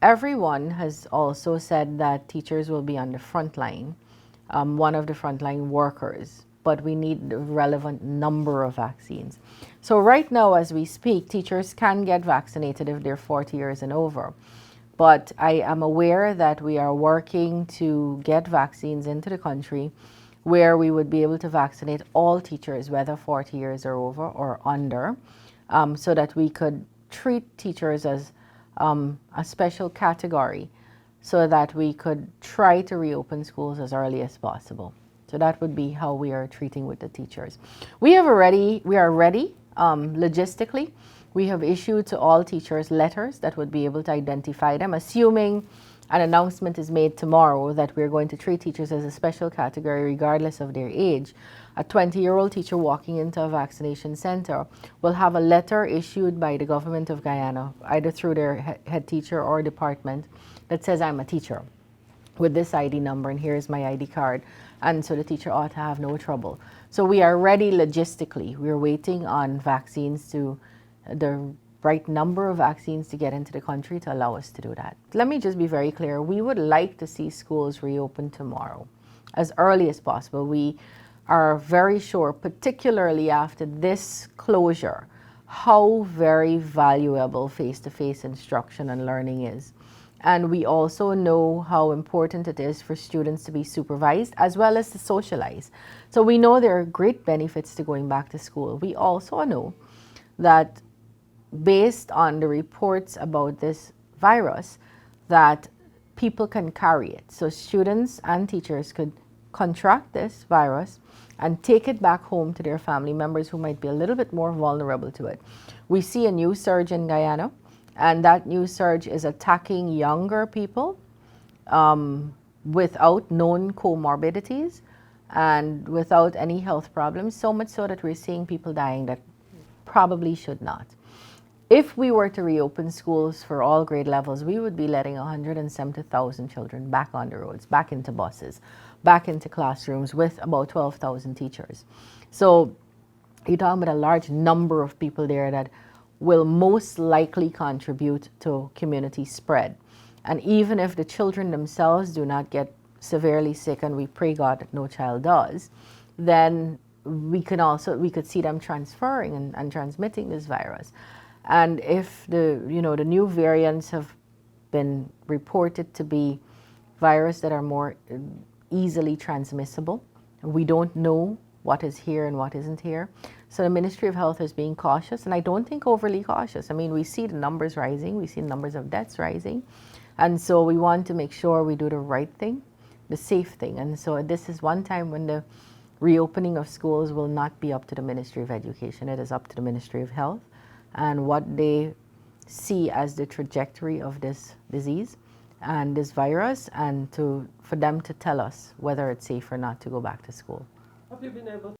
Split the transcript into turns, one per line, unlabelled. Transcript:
Everyone has also said that teachers will be on the front line, one of the frontline workers, but we need the relevant number of vaccines. So right now, as we speak, teachers can get vaccinated if they're 40 years and over. But I am aware that we are working to get vaccines into the country where we would be able to vaccinate all teachers, whether 40 years or over or under, so that we could treat teachers as a special category so that we could try to reopen schools as early as possible. So that would be how we are treating with the teachers. We are ready logistically. We have issued to all teachers letters that would be able to identify them, assuming an announcement is made tomorrow that we're going to treat teachers as a special category regardless of their age. A 20-year-old teacher walking into a vaccination center will have a letter issued by the government of Guyana, either through their head teacher or department, that says, I'm a teacher with this ID number and here's my ID card. And so the teacher ought to have no trouble. So we are ready logistically. We're waiting on vaccines the right number of vaccines to get into the country to allow us to do that. Let me just be very clear. We would like to see schools reopen tomorrow as early as possible. We are very sure, particularly after this closure, how very valuable face-to-face instruction and learning is. And we also know how important it is for students to be supervised as well as to socialize. So we know there are great benefits to going back to school. We also know that based on the reports about this virus, that people can carry it. So students and teachers could contract this virus and take it back home to their family members who might be a little bit more vulnerable to it. We see a new surge in Guyana, and that new surge is attacking younger people without known comorbidities and without any health problems, so much so that we're seeing people dying that probably should not. If we were to reopen schools for all grade levels, we would be letting 170,000 children back on the roads, back into buses, back into classrooms with about 12,000 teachers. So you're talking about a large number of people there that will most likely contribute to community spread. And even if the children themselves do not get severely sick, and we pray God that no child does, then we could see them transferring and transmitting this virus. And if the new variants have been reported to be viruses that are more easily transmissible, we don't know what is here and what isn't here. So the Ministry of Health is being cautious, and I don't think overly cautious. I mean, we see the numbers rising, we see the numbers of deaths rising, and so we want to make sure we do the right thing, the safe thing. And so this is one time when the reopening of schools will not be up to the Ministry of Education. It is up to the Ministry of Health and what they see as the trajectory of this disease and this virus, and for them to tell us whether it's safe or not to go back to school.
Have you been able